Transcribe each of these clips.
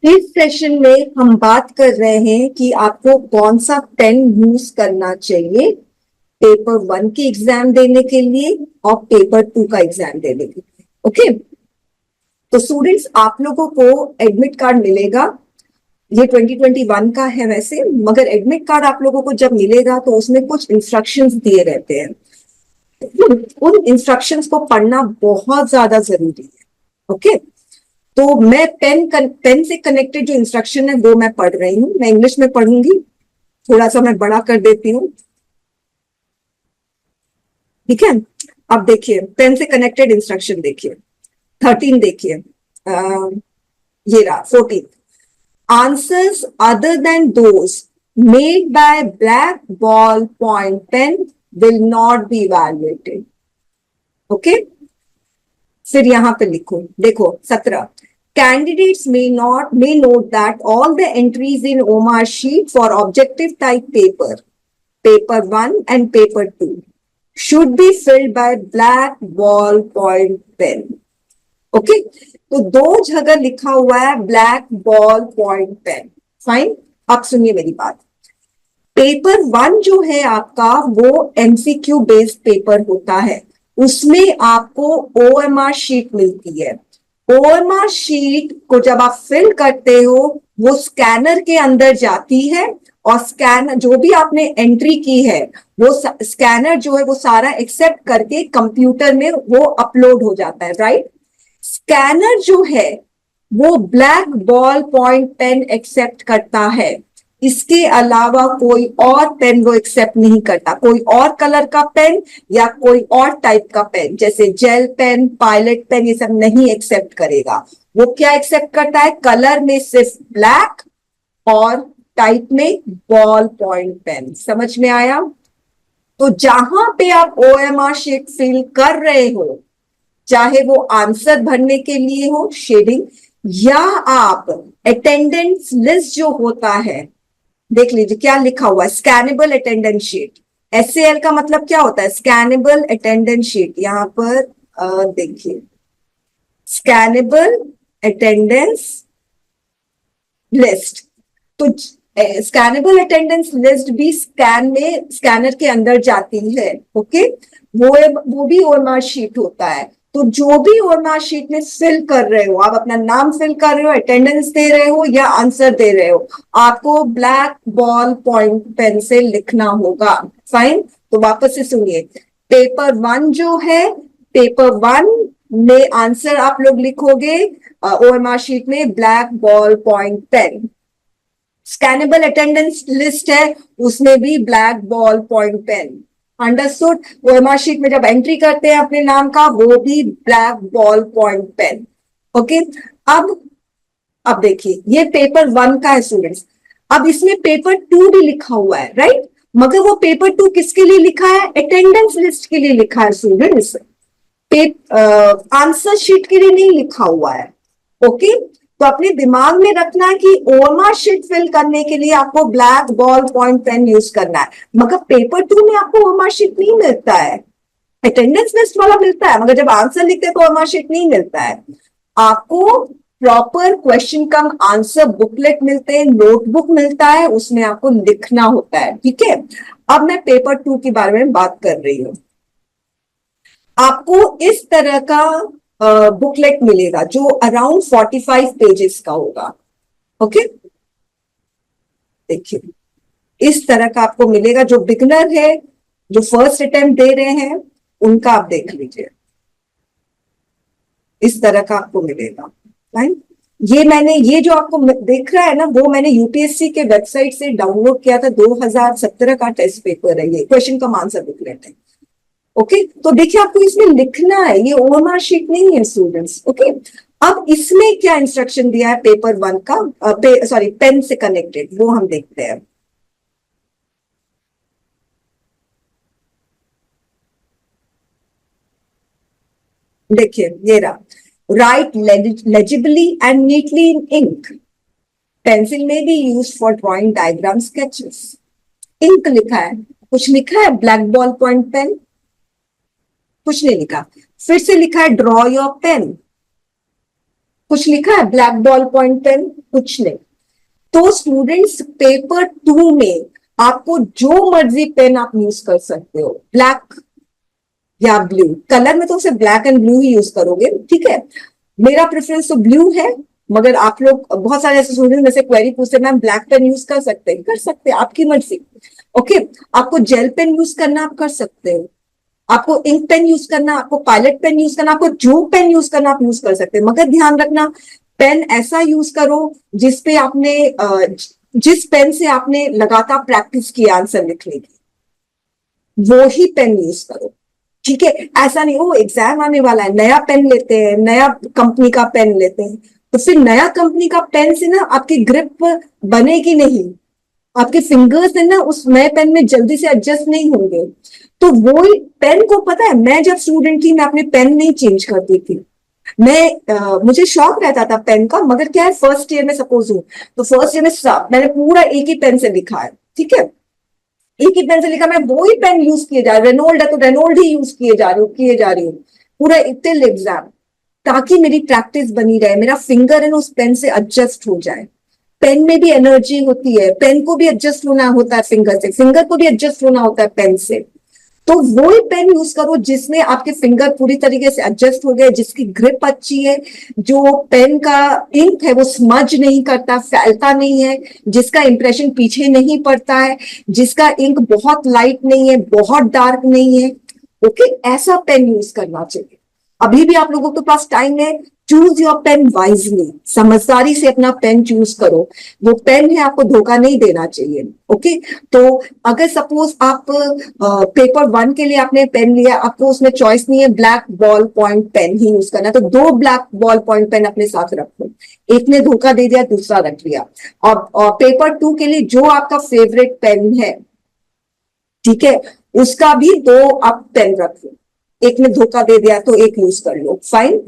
इस सेशन में हम बात कर रहे हैं कि आपको कौन सा पेन यूज करना चाहिए पेपर 1 की एग्जाम देने के लिए और पेपर 2 का एग्जाम देने के लिए। ओके, तो स्टूडेंट्स आप लोगों को एडमिट कार्ड मिलेगा। ये 2021 का है वैसे, मगर एडमिट कार्ड आप लोगों को जब मिलेगा तो उसमें कुछ इंस्ट्रक्शंस दिए रहते हैं। उन इंस्ट्रक्शंस को पढ़ना बहुत ज्यादा जरूरी है। ओके, तो मैं पेन से कनेक्टेड जो इंस्ट्रक्शन है वो मैं पढ़ रही हूँ। मैं इंग्लिश में पढ़ूंगी, थोड़ा सा मैं बड़ा कर देती हूँ। ठीक है, अब देखिए पेन से कनेक्टेड इंस्ट्रक्शन देखिए 13 देखिए, ये रहा 14। Answers other than those made by black ball point pen will not be evaluated. Okay, फिर यहां पे लिखो, देखो 17। Candidates may note that all the entries in OMR sheet for objective type paper 1 and paper 2 should be filled by black ball point pen. Okay, तो दो जगह लिखा हुआ है black ball point pen. Fine, अब सुनिए मेरी बात। पेपर 1 जो है आपका वो एमसीक्यू बेस्ड पेपर होता है, उसमें आपको ओएमआर शीट मिलती है। ओएमआर शीट को जब आप फिल करते हो वो स्कैनर के अंदर जाती है और स्कैनर जो भी आपने एंट्री की है वो स्कैनर जो है वो सारा एक्सेप्ट करके कंप्यूटर में वो अपलोड हो जाता है। राइट, स्कैनर जो है वो black ball point pen accept करता है, इसके अलावा कोई और पेन वो एक्सेप्ट नहीं करता। कोई और कलर का पेन या कोई और टाइप का पेन जैसे जेल पेन, पायलट पेन, ये सब नहीं एक्सेप्ट करेगा। वो क्या एक्सेप्ट करता है? कलर में सिर्फ ब्लैक और टाइप में बॉल पॉइंट पेन। समझ में आया? तो जहां पे आप ओएमआर शीट फिल कर रहे हो, चाहे वो आंसर भरने के लिए हो शेडिंग, या आप अटेंडेंस लिस्ट जो होता है, देख लीजिए क्या लिखा हुआ है, स्कैनेबल अटेंडेंस शीट। एसएएल का मतलब क्या होता है? Scannable attendance sheet. यहां पर देखिए, स्कैनेबल अटेंडेंस लिस्ट। तो स्कैनेबल अटेंडेंस लिस्ट भी स्कैनर के अंदर जाती है। ओके, वो भी ओएमआर शीट होता है। तो जो भी ओएमआर शीट में फिल कर रहे हो, आप अपना नाम फिल कर रहे हो, अटेंडेंस दे रहे हो या आंसर दे रहे हो, आपको ब्लैक बॉल पॉइंट पेन से लिखना होगा। फाइन, तो वापस से सुनिए, पेपर 1 जो है, पेपर 1 में आंसर आप लोग लिखोगे ओएमआर शीट में black ball point pen. Scannable attendance list है, उसमें भी black ball point pen. Understood? OMR sheet में जब एंट्री करते हैं अपने नाम का, वो भी black ball point pen. Okay, अब देखिए ये पेपर 1 का है स्टूडेंट्स। अब इसमें पेपर 2 भी लिखा हुआ है, राइट? मगर वो पेपर 2 किसके लिए लिखा है? अटेंडेंस लिस्ट के लिए लिखा है स्टूडेंट्स, आंसर शीट के लिए नहीं लिखा हुआ है। ओके, तो अपने दिमाग में रखना है कि ओएमआर शीट फिल करने के लिए आपको black ball point pen use करना है, मगर पेपर 2 में आपको ओएमआर शीट नहीं मिलता है, अटेंडेंस लिस्ट वाला मिलता है, मगर जब आंसर लिखते हैं तो ओएमआर शीट नहीं मिलता है। आपको प्रॉपर क्वेश्चन कम आंसर बुकलेट मिलते हैं, नोटबुक मिलता है, उसमें आपको लिखना होता है। ठीक है, अब मैं पेपर 2 के बारे में बात कर रही हूँ। आपको इस तरह का बुकलेट मिलेगा जो अराउंड 45 पेजेस का होगा। ओके, देखिए इस तरह का आपको मिलेगा। जो बिगनर है, जो फर्स्ट अटेम्प्ट दे रहे हैं, उनका आप देख लीजिए, इस तरह का आपको मिलेगा। राइट, ये जो आपको देख रहा है ना, वो मैंने यूपीएससी के वेबसाइट से डाउनलोड किया था। 2017 का टेस्ट पेपर है, ये क्वेश्चन कम आंसर बुकलेट है। ओके, तो देखिए आपको इसमें लिखना है, ये ओएमआर शीट नहीं है स्टूडेंट्स। ओके, अब इसमें क्या इंस्ट्रक्शन दिया है पेपर 1 का, पेन से कनेक्टेड, वो हम देखते हैं। देखिए ये रहा, write legibly and neatly in ink, pencil में भी use for drawing diagram sketches. Ink लिखा है, कुछ लिखा है ब्लैक बॉल पॉइंट पेन? कुछ नहीं लिखा। फिर से लिखा है ड्रॉ योर पेन, कुछ लिखा है ब्लैक बॉल पॉइंट पेन? कुछ नहीं। तो स्टूडेंट्स पेपर 2 में आपको जो मर्जी पेन आप यूज कर सकते हो, ब्लैक या ब्लू। कलर में तो सिर्फ black and blue he use करोगे, ठीक है। मेरा प्रेफरेंस तो ब्लू है, मगर आप लोग, बहुत सारे ऐसे स्टूडेंट में से क्वेरी पूछते हैं मैम ब्लैक पेन यूज कर सकते हैं, कर सकते हैं, आपकी मर्जी। ओके, आपको जेल पेन यूज करना आप कर सकते हो, आपको इंक पेन यूज करना, आपको पायलट पेन यूज करना, आपको जो पेन यूज करना आप यूज कर सकते हैं, मगर ध्यान रखना पेन ऐसा यूज करो जिसपे आपने जिस पेन से आपने लगातार प्रैक्टिस की आंसर लिखने की, वो ही पेन यूज करो, ठीक है। ऐसा नहीं हो एग्जाम आने वाला है नया पेन लेते हैं, नया कंपनी का पेन लेते हैं, तो फिर नया कंपनी का पेन से ना आपकी ग्रिप बनेगी नहीं, आपके फिंगर्स है ना उस नए पेन में जल्दी से एडजस्ट नहीं होंगे। तो वो पेन को पता है, मैं जब स्टूडेंट थी मैं अपने पेन नहीं चेंज करती थी, मुझे शौक रहता था पेन का, मगर क्या है फर्स्ट ईयर में सपोज हूँ, तो फर्स्ट ईयर में मैंने पूरा एक ही पेन से लिखा है, ठीक है, एक ही पेन से लिखा, मैं वो ही पेन यूज किए जा रही हूँ, रेनोल्ड है तो रेनोल्ड ही यूज किए जा रही हूँ पूरा टिल एग्जाम, ताकि मेरी प्रैक्टिस बनी रहे, मेरा फिंगर है ना उस पेन से एडजस्ट हो जाए। पेन में भी एनर्जी होती है, पेन को भी एडजस्ट होना होता है फिंगर से, फिंगर को भी एडजस्ट होना होता है पेन से। तो वो ही पेन यूज करो जिसमें आपके फिंगर पूरी तरीके से एडजस्ट हो गए, जिसकी ग्रिप अच्छी है, जो पेन का इंक है वो स्मज नहीं करता, फैलता नहीं है, जिसका इंप्रेशन पीछे नहीं पड़ता है, जिसका इंक बहुत लाइट नहीं है, बहुत डार्क नहीं है। ओके, ऐसा पेन यूज करना चाहिए। अभी भी आप लोगों के पास टाइम है, चूज योर पेन वाइजली, समझदारी से अपना पेन चूज करो, वो पेन है आपको धोखा नहीं देना चाहिए। ओके, तो अगर सपोज आप पेपर 1 के लिए आपने पेन लिया, आपको उसमें चॉइस नहीं है ब्लैक बॉल पॉइंट पेन ही यूज करना, तो 2 ब्लैक बॉल पॉइंट पेन अपने साथ रखो, एक ने धोखा दे दिया दूसरा रख लिया। और पेपर 2 के लिए जो आपका फेवरेट पेन है, ठीक है, उसका भी 2 आप पेन रख लो, एक ने धोखा दे दिया तो एक यूज कर लो, फाइन,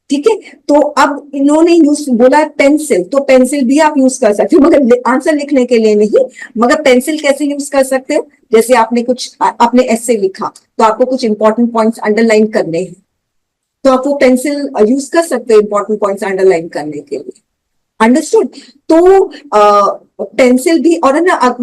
ठीक है। तो अब इन्होंने यूज बोला है पेंसिल, तो पेंसिल भी आप यूज कर सकते हो, मगर आंसर लिखने के लिए नहीं। मगर पेंसिल कैसे यूज कर सकते हो, जैसे आपने ऐसे लिखा तो आपको कुछ इंपॉर्टेंट पॉइंट्स अंडरलाइन करने हैं, तो आप वो पेंसिल यूज कर सकते हो इंपॉर्टेंट पॉइंट्स अंडरलाइन करने के लिए, अंडरस्टूड। तो पेंसिल भी, और ना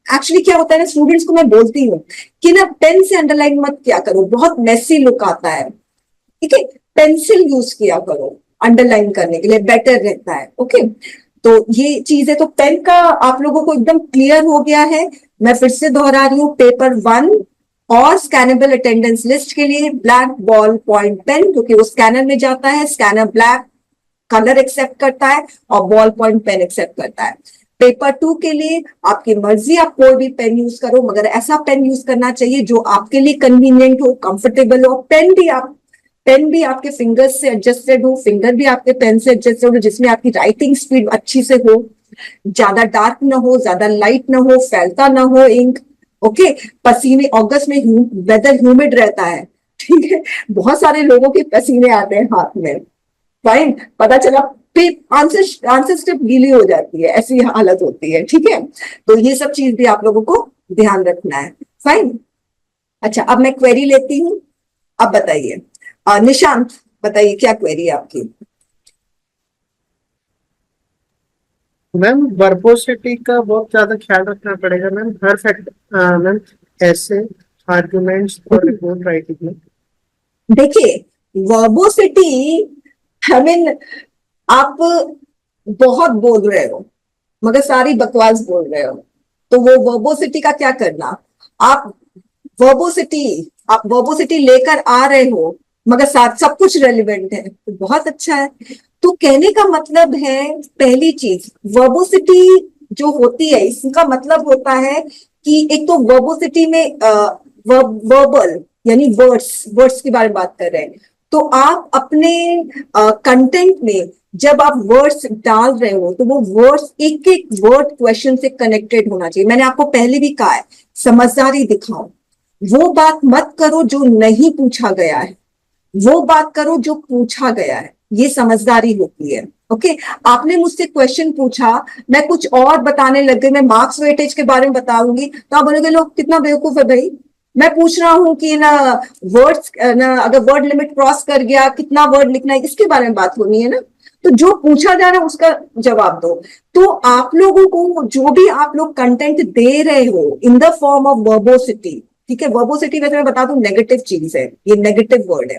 एक्चुअली क्या होता है ना, स्टूडेंट्स को मैं बोलती हूँ कि ना पेन से अंडरलाइन मत किया करो, बहुत मेसी लुक आता है, ठीक है, पेंसिल यूज किया करो अंडरलाइन करने के लिए, बेटर रहता है। ओके, तो ये चीज है, तो पेन का आप लोगों को एकदम क्लियर हो गया है। मैं फिर से दोहरा रही हूँ, पेपर 1 और स्कैनेबल अटेंडेंस लिस्ट के लिए ब्लैक बॉल पॉइंट पेन, क्योंकि वो स्कैनर में जाता है, स्कैनर ब्लैक कलर एक्सेप्ट करता है और बॉल पॉइंट पेन एक्सेप्ट करता है। पेपर 2 के लिए आपकी मर्जी, आप कोई भी पेन यूज करो, मगर ऐसा पेन यूज करना चाहिए जो आपके लिए कन्वीनियंट हो, कंफर्टेबल हो, पेन भी आपके फिंगर्स से एडजस्टेड हो, फिंगर भी आपके पेन से एडजस्टेड हो, जिसमें आपकी राइटिंग स्पीड अच्छी से हो, ज्यादा डार्क ना हो, ज्यादा लाइट ना हो, फैलता ना हो इंक। ओके, पसीने, अगस्त में वेदर ह्यूमिड रहता है, ठीक है, बहुत सारे लोगों के पसीने आते हैं हाथ में, फाइन, पता चला फिर आंसर स्ट्रिप गीली हो जाती है, ऐसी हालत होती है, ठीक है। तो ये सब चीज भी आप लोगों को ध्यान रखना है, फाइन। अच्छा, अब मैं क्वेरी लेती हूँ, अब बताइए निशांत, बताइए क्या क्वेरी है आपकी। मैम वर्बोसिटी का बहुत ज्यादा ख्याल रखना पड़ेगा मैम, हर फैक्ट मैम, ऐसे आर्गुमेंट्स और रिपोर्ट राइटिंग में। देखिए, वर्बोसिटी, आई मीन, आप बहुत बोल रहे हो मगर सारी बकवास बोल रहे हो, तो वो वर्बोसिटी का क्या करना। आप वर्बोसिटी आप वर्बोसिटी लेकर आ रहे हो मगर साथ सब कुछ रेलिवेंट है, तो बहुत अच्छा है। तो कहने का मतलब है, पहली चीज, वर्बोसिटी जो होती है इसका मतलब होता है कि एक तो वर्बोसिटी में वर्बल यानी वर्ड्स वर्ड्स के बारे में बात कर रहे हैं, तो आप अपने कंटेंट में जब आप वर्ड्स डाल रहे हो तो वो वर्ड्स एक एक वर्ड क्वेश्चन से कनेक्टेड होना चाहिए। मैंने आपको पहले भी कहा है, समझदारी दिखाओ, वो बात मत करो जो नहीं पूछा गया है, वो बात करो जो पूछा गया है, ये समझदारी होती है। ओके, आपने मुझसे क्वेश्चन पूछा, मैं कुछ और बताने लग गई, मैं मार्क्स वेटेज के बारे में बताऊंगी, तो आप बोलोगे लोग कितना बेवकूफ है भाई, मैं पूछ रहा हूं कि ना वर्ड्स ना, अगर वर्ड लिमिट क्रॉस कर गया कितना वर्ड लिखना है, इसके बारे में बात होनी है ना। तो जो पूछा जा रहा है उसका जवाब दो। तो आप लोगों को जो भी आप लोग कंटेंट दे रहे हो इन द फॉर्म ऑफ वर्बोसिटी, ठीक है, वर्बोसिटी वैसे मैं बता दूं नेगेटिव चीज है, ये नेगेटिव वर्ड है,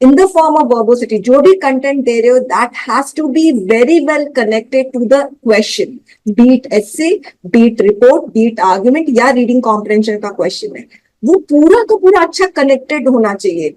in the form of verbosity जो भी कंटेंट दे रहे हो that has to be very well connected to the question, be it essay, be it report, be it argument या रीडिंग कॉम्प्रहेंशन का क्वेश्चन है, वो पूरा का पूरा अच्छा कनेक्टेड होना चाहिए।